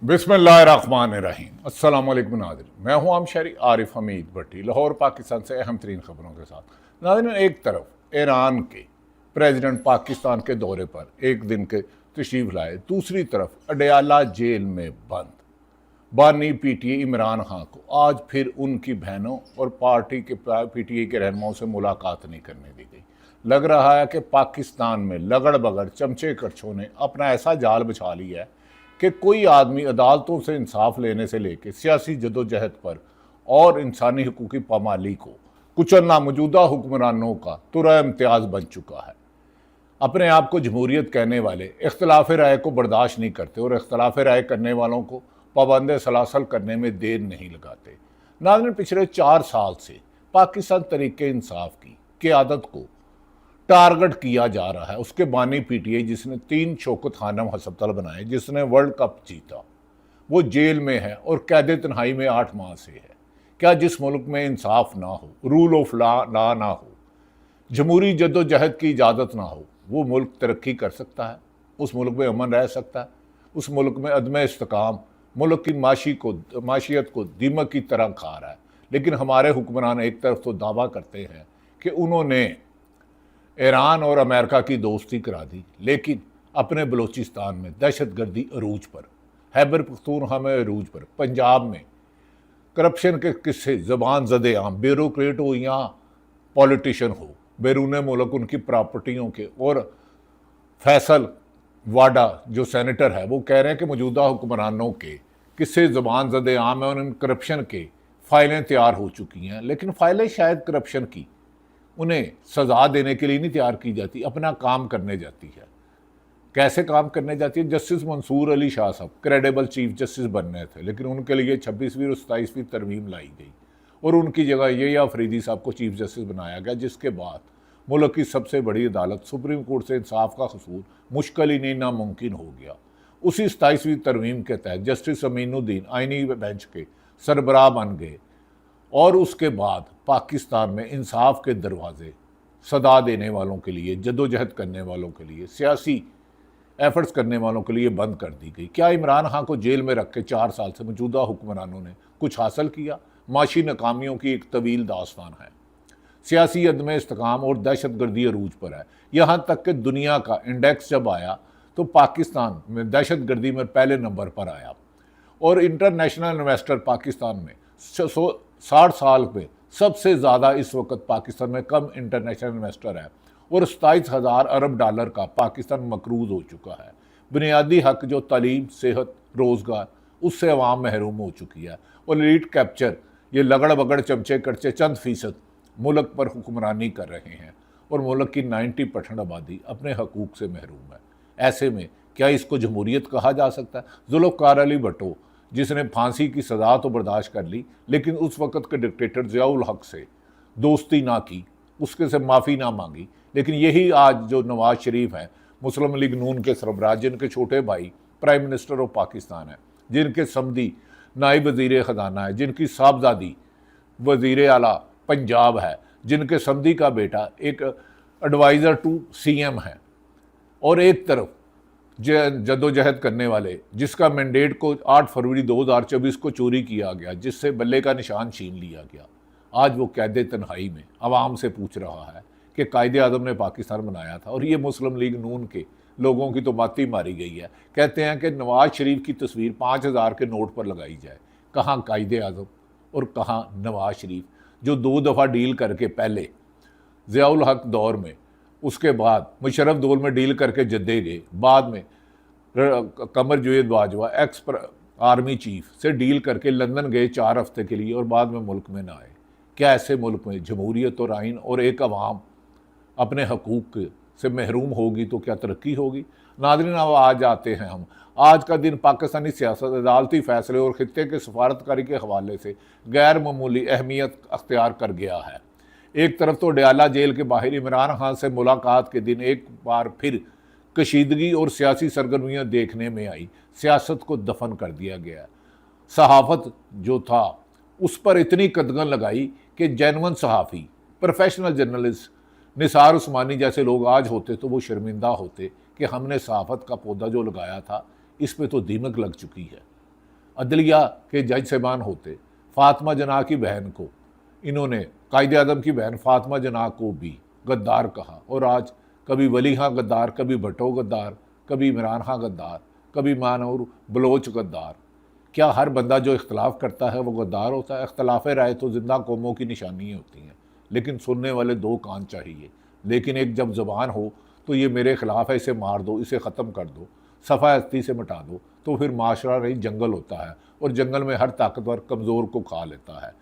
बिस्मिल्लाहिर्रहमानिर्रहीम। अस्सलाम वालेकुम नाज़रीन, मैं हूं आमशरी आरिफ हमीद भट्टी, लाहौर पाकिस्तान से अहम तरीन खबरों के साथ। नाज़रीन, एक तरफ ईरान के प्रेसिडेंट पाकिस्तान के दौरे पर एक दिन के तशरीफ लाए, दूसरी तरफ अडयाला जेल में बंद बानी पीटीए इमरान खान को आज फिर उनकी बहनों और पार्टी के पीटीए के रहनुमाओं से मुलाकात नहीं करने दी गई। लग रहा है कि पाकिस्तान में लगड़ बगड़ चमचे कड़छों ने अपना ऐसा जाल बिछा लिया है कि कोई आदमी अदालतों से इंसाफ लेने से लेकर सियासी जदोजहद पर और इंसानी हकूक़ की पामाली को कुचलना मौजूदा हुक्मरानों का तुरा इम्तियाज़ बन चुका है। अपने आप को जमहूरियत कहने वाले इख्तलाफ राय को बर्दाश्त नहीं करते और इख्तलाफ राय करने वालों को पाबंद सलासल करने में देर नहीं लगाते। नाज़रीन, पिछले 4 साल से पाकिस्तान तरीके इंसाफ की क़यादत को टारगेट किया जा रहा है। उसके बानी पीटीए जिसने 3 शौकत खानम हस्पताल बनाए, जिसने वर्ल्ड कप जीता, वो जेल में है और कैद तन्हाई में 8 माह से है। क्या जिस मुल्क में इंसाफ ना हो, रूल ऑफ लॉ ना हो, जमहूरी जद्दोजहद की इजाज़त ना हो, वो मुल्क तरक्की कर सकता है? उस मुल्क में अमन रह सकता है? उस मुल्क में अदम इस्तेकाम मुल्क की माशियत को दीमक की तरह खा रहा है। लेकिन हमारे हुक्मरान एक तरफ तो दावा करते हैं कि उन्होंने ईरान और अमेरिका की दोस्ती करा दी, लेकिन अपने बलूचिस्तान में दहशतगर्दी अरूज पर, खैबर पख्तूनख्वा में अरूज पर, पंजाब में करप्शन के किस्से ज़बान ज़दे आम, ब्यूरोक्रेट हो या पॉलिटिशियन हो, बैरून मुल्क उनकी प्रॉपर्टियों के। और फैसल वाडा जो सेनेटर है, वो कह रहे हैं कि मौजूदा हुक्मरानों के किस्से ज़बान ज़दे आम है और इन करप्शन के फ़ाइलें तैयार हो चुकी हैं। लेकिन फ़ाइलें शायद करप्शन की उन्हें सज़ा देने के लिए नहीं तैयार की जाती, अपना काम करने जाती है। कैसे काम करने जाती है? जस्टिस मंसूर अली शाह साहब क्रेडिबल चीफ जस्टिस बनने थे, लेकिन उनके लिए 26वीं और 27वीं तरमीम लाई गई और उनकी जगह ये अफरीदी साहब को चीफ जस्टिस बनाया गया, जिसके बाद मुल्क की सबसे बड़ी अदालत सुप्रीम कोर्ट से इंसाफ का हसूल मुश्किल ही नहीं नामुमकिन हो गया। उसी 27वीं तरमीम के तहत जस्टिस अमीनुद्दीन आइनी बेंच के सरबराह बन गए और उसके बाद पाकिस्तान में इंसाफ के दरवाजे सदा देने वालों के लिए, जदोजहद करने वालों के लिए, सियासी एफर्ट्स करने वालों के लिए बंद कर दी गई। क्या इमरान खान को जेल में रख के 4 साल से मौजूदा हुक्मरानों ने कुछ हासिल किया? माशी नाकामियों की एक तवील दास्तान है। सियासी अदम इस्तेकाम और दहशतगर्दी अरूज पर है। यहाँ तक कि दुनिया का इंडेक्स जब आया तो पाकिस्तान में दहशतगर्दी में पहले नंबर पर आया और इंटरनेशनल इन्वेस्टर पाकिस्तान में 60 साल में सबसे ज़्यादा इस वक्त पाकिस्तान में कम इंटरनेशनल इन्वेस्टर है और 27,000 अरब डॉलर का पाकिस्तान मकरूज हो चुका है। बुनियादी हक जो तालीम, सेहत, रोज़गार, उससे अवाम महरूम हो चुकी है और लीड कैप्चर ये लगड़ बगड़ चमचे कड़चे चंद फीसद मुल्क पर हुक्मरानी कर रहे हैं और मुल्क की 90% आबादी अपने हकूक़ से महरूम है। ऐसे में क्या इसको जमहूरियत कहा जा सकता है? जुल्फ़िकार अली भुट्टो जिसने फांसी की सज़ा तो बर्दाश्त कर ली, लेकिन उस वक़्त के डिक्टेटर ज़ियाउल हक से दोस्ती ना की, उसके से माफ़ी ना मांगी। लेकिन यही आज जो नवाज़ शरीफ हैं, मुस्लिम लीग नून के सरबराह, जिनके छोटे भाई प्राइम मिनिस्टर ऑफ पाकिस्तान है, जिनके समधी नायब वज़ीर ख़जाना है, जिनकी साहबजादी वज़ीर आला पंजाब है, जिनके समधी का बेटा एक एडवाइज़र टू सीएम है, और एक तरफ जदोजहद करने वाले जिसका मैंडेट को 8 फरवरी 2024 को चोरी किया गया, जिससे बल्ले का निशान छीन लिया गया, आज वो कैद तन्हाई में आवाम से पूछ रहा है कि कायदे आज़म ने पाकिस्तान बनाया था। और ये मुस्लिम लीग नून के लोगों की तो बात ही मारी गई है। कहते हैं कि नवाज़ शरीफ की तस्वीर 5,000 के नोट पर लगाई जाए। कहाँ कायदे आज़म और कहाँ नवाज़ शरीफ, जो 2 दफ़ा डील करके, पहले ज़ियाउल हक दौर में, उसके बाद मुशर्रफ दौर में डील करके जद्दे गए, बाद में Qamar Javed Bajwa ex army chief से डील करके लंदन गए 4 हफ्ते के लिए और बाद में मुल्क में ना आए। क्या ऐसे मुल्क में जमहूरियत और आइन और एक अवाम अपने हकूक़ से महरूम होगी तो क्या तरक्की होगी? नाज़रीन, अब आज आते हैं हम। आज का दिन पाकिस्तानी सियासत, अदालती फ़ैसले और ख़ित्ते के सफारतकारी के हवाले से गैर मामूली अहमियत अख्तियार कर गया है। एक तरफ तो अडयाला जेल के बाहर इमरान खान से मुलाकात के दिन एक बार फिर कशीदगी और सियासी सरगर्मियाँ देखने में आई। सियासत को दफन कर दिया गया। सहाफ़त जो था उस पर इतनी कदगन लगाई कि जेन्युइन सहाफ़ी, प्रोफेशनल जर्नलिस्ट निसार उस्मानी जैसे लोग आज होते तो वो शर्मिंदा होते कि हमने सहाफ़त का पौधा जो लगाया था इस पे तो दीमक लग चुकी है। अदलिया के जज साहबान होते, फातिमा जना की बहन को इन्होंने, कायदे आज़म की बहन फातिमा जना को भी गद्दार कहा, और आज कभी वली खां गद्दार, कभी भट्टो गद्दार, कभी इमरान खां गद्दार, कभी मानूर बलोच गद्दार। क्या हर बंदा जो इख्तलाफ करता है वो गद्दार होता है? इख्तलाफ राय तो जिंदा कौमों की निशानी होती हैं, लेकिन सुनने वाले दो कान चाहिए। लेकिन एक जब ज़बान हो तो ये मेरे ख़िलाफ़ है, इसे मार दो, इसे ख़त्म कर दो, सफ़ा हस्ती से मिटा दो, तो फिर माशरा नहीं जंगल होता है, और जंगल में हर ताकतवर कमज़ोर को खा लेता है।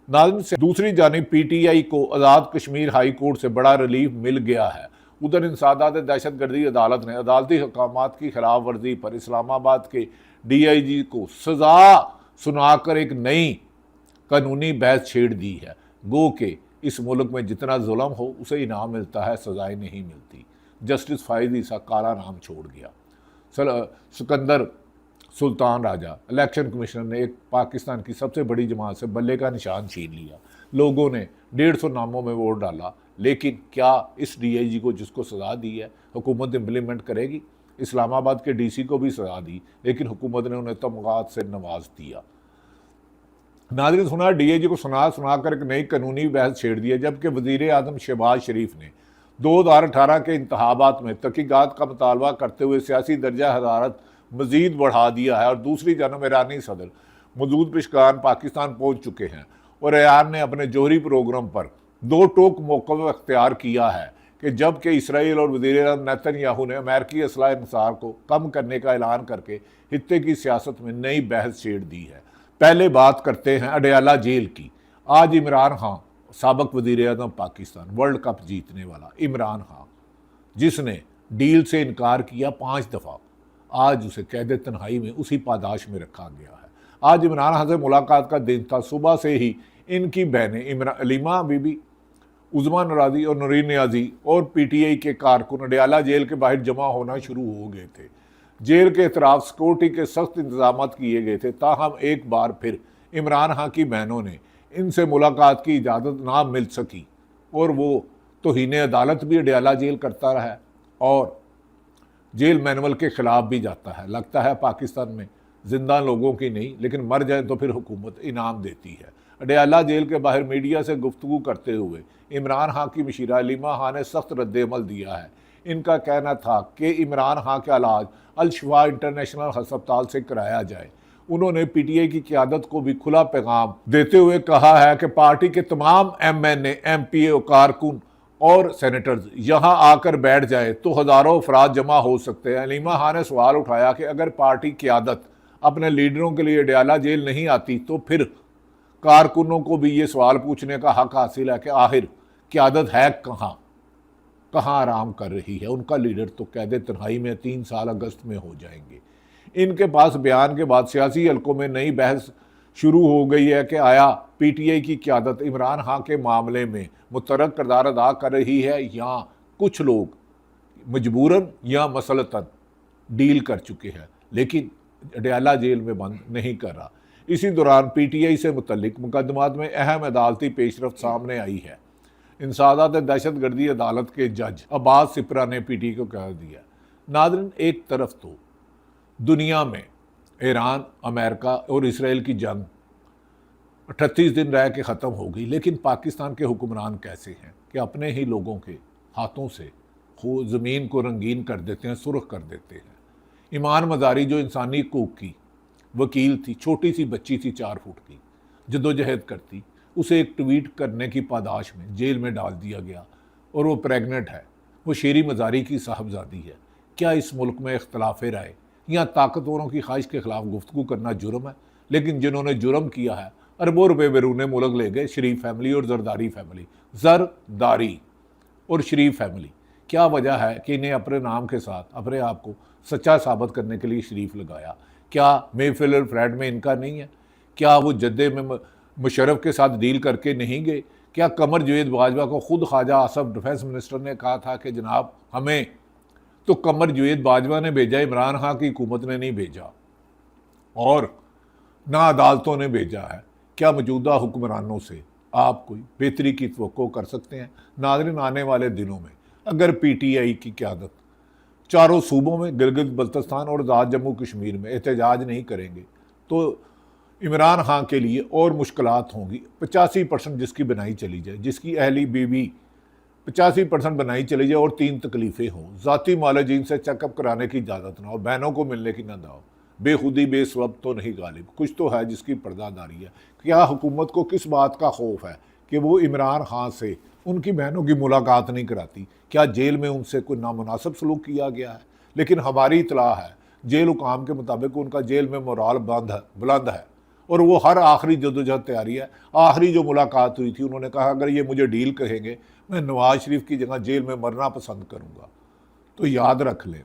नाज़रीन, से दूसरी जानिब PTI को आज़ाद कश्मीर हाई कोर्ट से बड़ा रिलीफ मिल गया है। उधर इंसदाद दहशत गर्दी अदालत ने अदालती अहकामात की खिलाफ वर्जी पर इस्लामाबाद के DIG को सज़ा सुनाकर एक नई कानूनी बहस छेड़ दी है। गो के इस मुल्क में जितना जुल्म हो उसे इनाम मिलता है, सज़ाएँ नहीं मिलती। जस्टिस फाइज ईसा काला नाम छोड़ गया। सिकंदर सुल्तान राजा इलेक्शन कमिश्नर ने एक पाकिस्तान की सबसे बड़ी जमात से बल्ले का निशान छीन लिया। लोगों ने 150 नामों में वोट डाला, लेकिन क्या इस DIG को जिसको सज़ा दी है हुकूमत इम्प्लीमेंट करेगी? इस्लामाबाद के DC को भी सज़ा दी, लेकिन हुकूमत ने उन्हें तमगात से नवाज दिया। नाज़रीन, सुना DIG को सुना कर एक नई कानूनी बहस छेड़ दी है, जबकि वज़ीर आज़म शहबाज शरीफ ने 2018 के इंतखाबात में तहकीकात का मुतालबा करते हुए सियासी दर्जा हरारत मज़ीद बढ़ा दिया है। और दूसरी जानब ईरानी सदर मसूद पेशकान पाकिस्तान पहुँच चुके हैं, और ईरान ने अपने जोहरी प्रोग्राम पर दो टोक मौक़िफ़ अख्तियार किया है कि जबकि इसराइल और वज़ीर आज़म नेतन्याहू ने अमेरिकी असलाह इंसार को कम करने का ऐलान करके हित्ते की सियासत में नई बहस छेड़ दी है। पहले बात करते हैं अडयाला जेल की। आज इमरान खां, साबिक़ वज़ीर आज़म पाकिस्तान, वर्ल्ड कप जीतने वाला इमरान खां, जिसने डील से इनकार किया 5 दफ़ा, आज उसे कैद तन्हाई में उसी पादाश में रखा गया है। आज इमरान खां से मुलाकात का दिन था। सुबह से ही इनकी बहनें अलीमा बीबी, उज़मा नराज़ी और नूरीन नियाज़ी और PTI के कारकुन अडयाला जेल के बाहर जमा होना शुरू हो गए थे। जेल के अतराफ सिक्योरिटी के सख्त इंतजाम किए गए थे। ताहम एक बार फिर इमरान खां की बहनों ने इनसे मुलाकात की इजाज़त ना मिल सकी, और वो तौहीन अदालत भी अडयाला जेल करता रहा और जेल मैनुअल के ख़िलाफ़ भी जाता है। लगता है पाकिस्तान में ज़िंदा लोगों की नहीं, लेकिन मर जाए तो फिर हुकूमत इनाम देती है। अडयाला जेल के बाहर मीडिया से गुफ्तगू करते हुए इमरान खां की मशीरा अलीमा खां ने सख्त रद्द-ए-अमल दिया है। इनका कहना था कि इमरान खां का इलाज अल-शिफा इंटरनेशनल अस्पताल से कराया जाए। उन्होंने PTI की क़यादत को भी खुला पैगाम देते हुए कहा है कि पार्टी के तमाम MNA, MPA, कारकुन और सेनेटर्स यहाँ आकर बैठ जाए तो हज़ारों अफराद जमा हो सकते हैं। अलीमा खां ने सवाल उठाया कि अगर पार्टी क़यादत अपने लीडरों के लिए अडयाला जेल नहीं आती तो फिर कारकुनों को भी ये सवाल पूछने का हक हासिल है कि आखिर क़यादत है कहाँ आराम कर रही है। उनका लीडर तो कैद तन्हाई में 3 साल अगस्त में हो जाएंगे। इनके पास बयान के बाद सियासी हलकों में नई बहस शुरू हो गई है कि आया PTI की क़यादत इमरान खां के मामले में मुतरक किरदार अदा कर रही है, या कुछ लोग मजबूरन या मसलतन डील कर चुके हैं, लेकिन अडयाला जेल में बंद नहीं कर रहा। इसी दौरान PTI से मुतल्लिक मुकदमात में अहम अदालती पेशरफ्त सामने आई है। इंसदाद दहशत गर्दी अदालत के जज अब्बास सिपरा ने PTI को कह दिया। नाज़रीन, एक तरफ तो दुनिया में ईरान, अमेरिका और इसराइल की जंग 38 दिन रह के ख़त्म हो गई, लेकिन पाकिस्तान के हुक्मरान कैसे हैं कि अपने ही लोगों के हाथों से ज़मीन को रंगीन कर देते हैं, सुर्ख कर देते हैं। ईमान मज़ारी जो इंसानी हकूक़ की वकील थी, छोटी सी बच्ची थी 4 फुट की, जदोजहद करती, उसे एक ट्वीट करने की पादाश में जेल में डाल दिया गया, और वो प्रेग्नेंट है। वो शेरी मज़ारी की साहबजादी है। क्या इस मुल्क में इख्तलाफ राय या ताकतवरों की ख्वाहिश के ख़िलाफ़ गुफ्तगू करना जुर्म है? लेकिन जिन्होंने जुर्म किया है अरबों रुपये बैरून मुल्क ले गए। शरीफ फैमिली और जरदारी फैमिली, जरदारी और शरीफ फैमिली। क्या वजह है कि इन्हें अपने नाम के साथ अपने आप को सच्चा साबित करने के लिए शरीफ लगाया? क्या महफिल और फ्लैट में इनका नहीं है? क्या वो जद्दे में मुशर्रफ के साथ डील करके नहीं गए? क्या कमर जावेद बाजवा को खुद ख्वाजा आसफ डिफेंस मिनिस्टर ने कहा था कि जनाब हमें तो कमर जावेद बाजवा ने भेजा, इमरान खां की हुकूमत ने नहीं भेजा और ना अदालतों ने भेजा है? क्या मौजूदा हुक्मरानों से आप कोई बेहतरी की तवक्को कर सकते हैं? नाज़रीन, आने वाले दिनों में अगर PTI की क़यादत चारों सूबों में गिलगित बल्तिस्तान और आज़ाद जम्मू कश्मीर में एहतजाज नहीं करेंगे तो इमरान खान के लिए और मुश्किलात होंगी। 85% जिसकी बनाई चली जाए, जिसकी अहली बीवी 85% बनाई चली जाए और 3 तकलीफ़ें हों, ज़ाती मालजीन से चेकअप कराने की इजाज़त ना हो, बहनों को मिलने की ना दाओ, बेखुदी बेसबब तो नहीं गालिब, कुछ तो है जिसकी पर्दादारी है। क्या हुकूमत को किस बात का खौफ है कि वो इमरान खान से उनकी बहनों की मुलाकात नहीं कराती? क्या जेल में उनसे कोई नामुनासिब सलूक किया गया है? लेकिन हमारी इतला है जेल हुकाम के मुताबिक उनका जेल में मोराल बुलंद है और वो हर आखिरी जदोजहद तैयारी है। आखिरी जो मुलाकात हुई थी उन्होंने कहा अगर ये मुझे डील कहेंगे मैं नवाज शरीफ की जगह जेल में मरना पसंद करूँगा। तो याद रख लें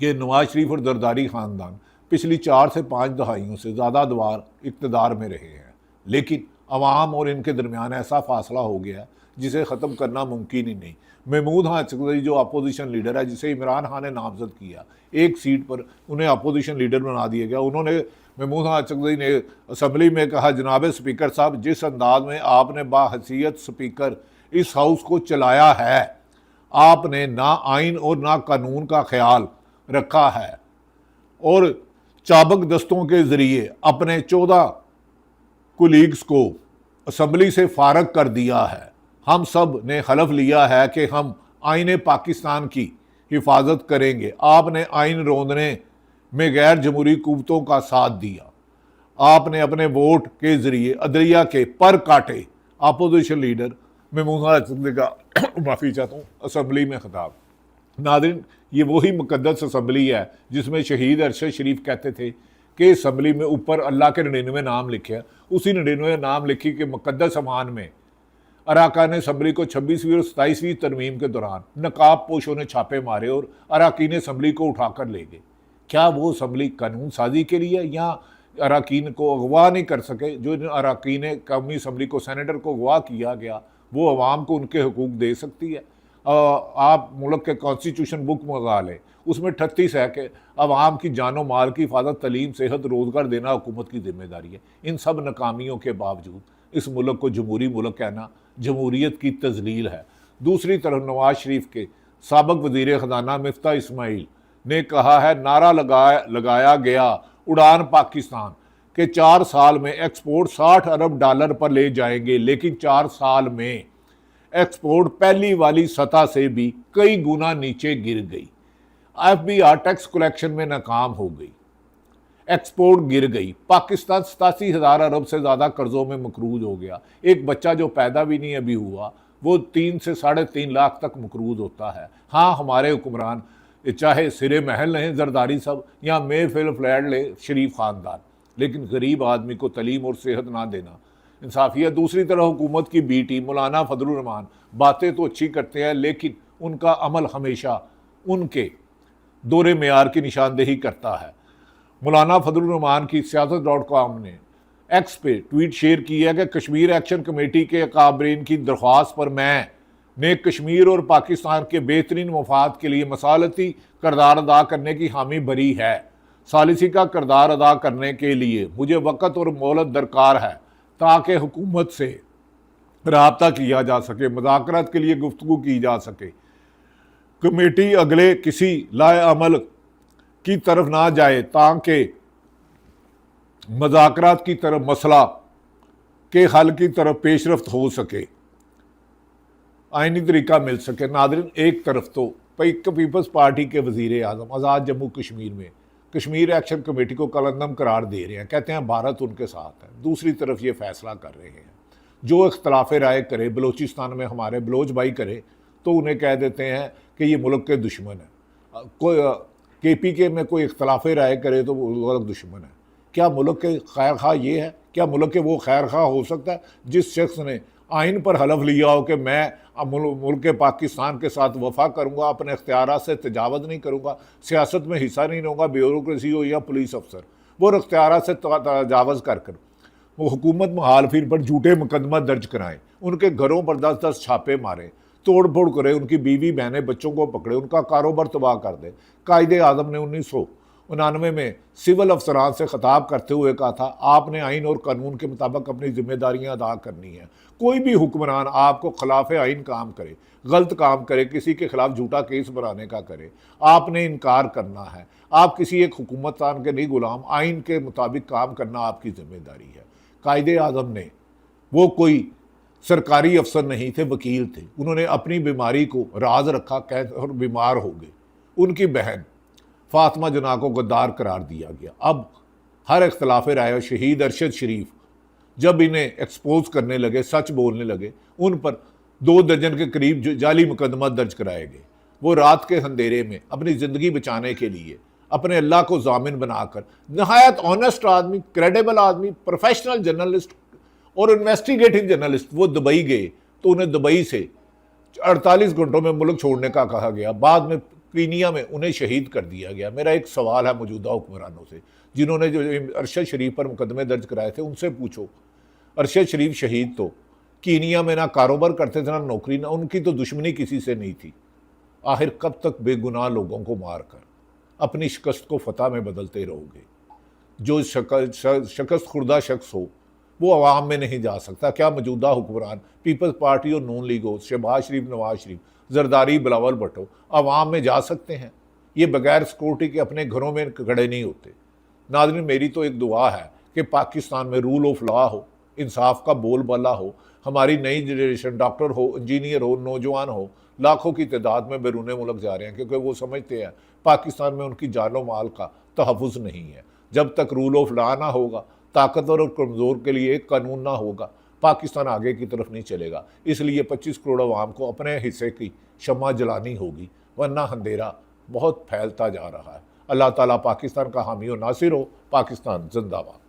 कि नवाज शरीफ और जरदारी ख़ानदान पिछली 4 से 5 दहाइयों से ज़्यादा दवार इक़्तिदार में रहे हैं, लेकिन अवाम और इनके दरमियान ऐसा फासला हो गया जिसे ख़त्म करना मुमकिन ही नहीं। महमूद खान चकजई जो अपोजिशन लीडर है, जिसे इमरान खान ने नामजद किया, एक सीट पर उन्हें अपोजिशन लीडर बना दिया गया। उन्होंने महमूद खान चकजई ने असम्बली में कहा जनाब स्पीकर साहब, जिस अंदाज में आपने बाहसीयत स्पीकर इस हाउस को चलाया है, आपने ना आइन और ना कानून का ख्याल रखा है और चाबक दस्तों के ज़रिए अपने 14 कुलीग्स को असम्बली से फारग कर दिया है। हम सब ने हलफ लिया है कि हम आइन पाकिस्तान की हिफाजत करेंगे। आपने आइन रोंदने में गैर जमहूरी कुव्वतों का साथ दिया। आपने अपने वोट के ज़रिए अदलिया के पर काटे। अपोजिशन लीडर महमूद खान का माफ़ी चाहता हूँ असम्बली में खिताब। नाज़रीन, ये वही मुक़द्दस असम्बली है जिसमें शहीद अरशद शरीफ कहते थे कि असम्बली में ऊपर अल्लाह के 99 नाम लिखे हैं। उसी 99 नाम लिखी कि मुक़द्दस अमान में अरकान असम्बली को 26वीं और 27वीं तरमीम के दौरान नकाब पोशों ने छापे मारे और अरकान असम्बली को उठाकर ले गए। क्या वो असम्बली कानून साजी के लिए या अरकान को अगवा नहीं कर सके? जो अरकान कौमी असम्बली को सेनेटर को अगवा किया गया वो अवाम को उनके हकूक़ दे सकती है? आप मुल्क के कॉन्स्टिट्यूशन बुक मंगा लें, उसमें 38 है कि अवाम की जानो माल की हिफाजत, तलीम, सेहत, रोज़गार देना हुकूमत की जिम्मेदारी है। इन सब नाकामियों के बावजूद इस मुल्क को जमहूरी मुल्क कहना जमहूरियत की तजलील है। दूसरी तरफ नवाज शरीफ के साबिक़ वज़ीर ख़ज़ाना मिफ्ता इस्माइल ने कहा है नारा लगाया गया उड़ान पाकिस्तान के 4 साल में एक्सपोर्ट $60 अरब पर ले जाएंगे, लेकिन 4 साल में एक्सपोर्ट पहली वाली सतह से भी कई गुना नीचे गिर गई। FBI टैक्स कलेक्शन में नाकाम हो गई, एक्सपोर्ट गिर गई। पाकिस्तान 87,000 अरब से ज़्यादा कर्ज़ों में मकरूज हो गया। एक बच्चा जो पैदा भी नहीं अभी हुआ वो 3 से 3.5 लाख तक मकरूज होता है। हाँ, हमारे हुक्मरान चाहे सिरे महल लें जरदारी साहब या मेफिल फ्लैट ले शरीफ ख़ानदान, लेकिन गरीब आदमी को तलीम और सेहत ना देना इंसाफी है। दूसरी तरफ हुकूमत की बी टीम मौलाना फजलुर रहमान बातें तो अच्छी करते हैं, लेकिन उनका अमल हमेशा उनके दोरे मेयार की निशानदेही करता है। मौलाना फजलुर रहमान की सियासत.com ने एक्स पे ट्वीट शेयर की है कि कश्मीर एक्शन कमेटी के काबरीन की दरख्वास्त पर मैंने कश्मीर और पाकिस्तान के बेहतरीन मफाद के लिए मसालती करदार अदा करने की हामी भरी है। सालिसी का करदार अदा करने के लिए मुझे वक़्त और मोहलत दरकार है ताकि हुकूमत से रब्ता किया जा सके, मुज़ाकरात के लिए गुफ्तगू की जा सके। कमेटी अगले किसी लाए अमल की तरफ ना जाए ताकि मुज़ाकरात की तरफ मसला के हल की तरफ पेशरफ्त हो सके, आइनी तरीका मिल सके। नाज़रीन, एक तरफ तो पीपल्स पार्टी के वज़ीर आज़म आज़ाद जम्मू कश्मीर में कश्मीर एक्शन कमेटी को कलंदम करार दे रहे हैं, कहते हैं भारत उनके साथ है। दूसरी तरफ ये फैसला कर रहे हैं जो इख्तलाफ राय करे, बलोचिस्तान में हमारे बलोच भाई करे तो उन्हें कह देते हैं कि ये मुल्क के दुश्मन है। कोई KPK में कोई इख्तलाफ राय करे तो वो दुश्मन है। क्या मुल्क के खैर खा ये है? क्या मुल्क के वो खैर खा हो सकता है जिस शख्स ने आइन पर हलफ लिया हो कि मैं मुल्क पाकिस्तान के साथ वफा करूँगा, अपने इख्तियारात से तजावज़ नहीं करूँगा, सियासत में हिस्सा नहीं लूँगा, ब्यूरोक्रेसी हो या पुलिस अफसर, वो इख्तियारात से तजावज़ कर वो हुकूमत मुखालफिन पर झूठे मुकदमा दर्ज कराएं, उनके घरों पर 10-10 छापे मारें, तोड़ फोड़ करें, उनकी बीवी बहनें बच्चों को पकड़े, उनका कारोबार तबाह कर दे। कायदे आज़म ने 1999 में सिविल अफसरान से खिताब करते हुए कहा था आपने आइन और कानून के मुताबिक अपनी जिम्मेदारियां अदा करनी है। कोई भी हुक्मरान आपको खिलाफ आइन काम करे, गलत काम करे, किसी के खिलाफ झूठा केस बनाने का करे, आपने इनकार करना है। आप किसी एक हुकूमतान के नहीं गुलाम, आइन के मुताबिक काम करना आपकी जिम्मेदारी है। कायदे आज़म ने, वो कोई सरकारी अफसर नहीं थे, वकील थे, उन्होंने अपनी बीमारी को राज रखा, कैंसर बीमार हो गए। उनकी बहन फातिमा जना को गद्दार करार दिया गया। अब हर इख्तलाफ राय शहीद अरशद शरीफ जब इन्हें एक्सपोज करने लगे, सच बोलने लगे, उन पर 2 दर्जन के करीब जाली मुकदमा दर्ज कराए गए। वो रात के अंधेरे में अपनी ज़िंदगी बचाने के लिए अपने अल्लाह को जामिन बनाकर, नहायत ऑनेस्ट आदमी, क्रेडिबल आदमी, प्रोफेशनल जर्नलिस्ट और इन्वेस्टिगेटिव जर्नलिस्ट, वो दुबई गए तो उन्हें दुबई से 48 घंटों में मुल्क छोड़ने का कहा गया। बाद में कीनिया में उन्हें शहीद कर दिया गया। मेरा एक सवाल है मौजूदा हुक्मरानों से, जिन्होंने जो अरशद शरीफ पर मुकदमे दर्ज कराए थे, उनसे पूछो, अरशद शरीफ शहीद तो कीनिया में ना कारोबार करते थे ना नौकरी, ना उनकी तो दुश्मनी किसी से नहीं थी। आखिर कब तक बेगुनाह लोगों को मारकर अपनी शिकस्त को फतह में बदलते रहोगे? जो शिकस्त खुर्दा शख्स हो वो अवाम में नहीं जा सकता। क्या मौजूदा हुक्मरान पीपल्स पार्टी और नून लीग हो, शहबाज शरीफ, नवाज शरीफ, जरदारी, बिलावल भुट्टो अवाम में जा सकते हैं? ये बगैर सिक्योरिटी के अपने घरों में खड़े नहीं होते। नाज़रीन, मेरी तो एक दुआ है कि पाकिस्तान में रूल ऑफ लॉ हो, इंसाफ का बोलबाला हो, हमारी नई जनरेशन डॉक्टर हो, इंजीनियर हो, नौजवान हो, लाखों की तादाद में बैरून मुल्क जा रहे हैं, क्योंकि वो समझते हैं पाकिस्तान में उनकी जानो माल का तहफ़्फ़ुज़ नहीं है। जब तक रूल ऑफ लॉ ना होगा, ताकतवर और कमज़ोर के लिए एक कानून ना होगा, पाकिस्तान आगे की तरफ नहीं चलेगा। इसलिए 25 करोड़ अवाम को अपने हिस्से की शम्मा जलानी होगी, वरना अंधेरा बहुत फैलता जा रहा है। अल्लाह ताला पाकिस्तान का हामी और नासिर हो। पाकिस्तान जिंदाबाद।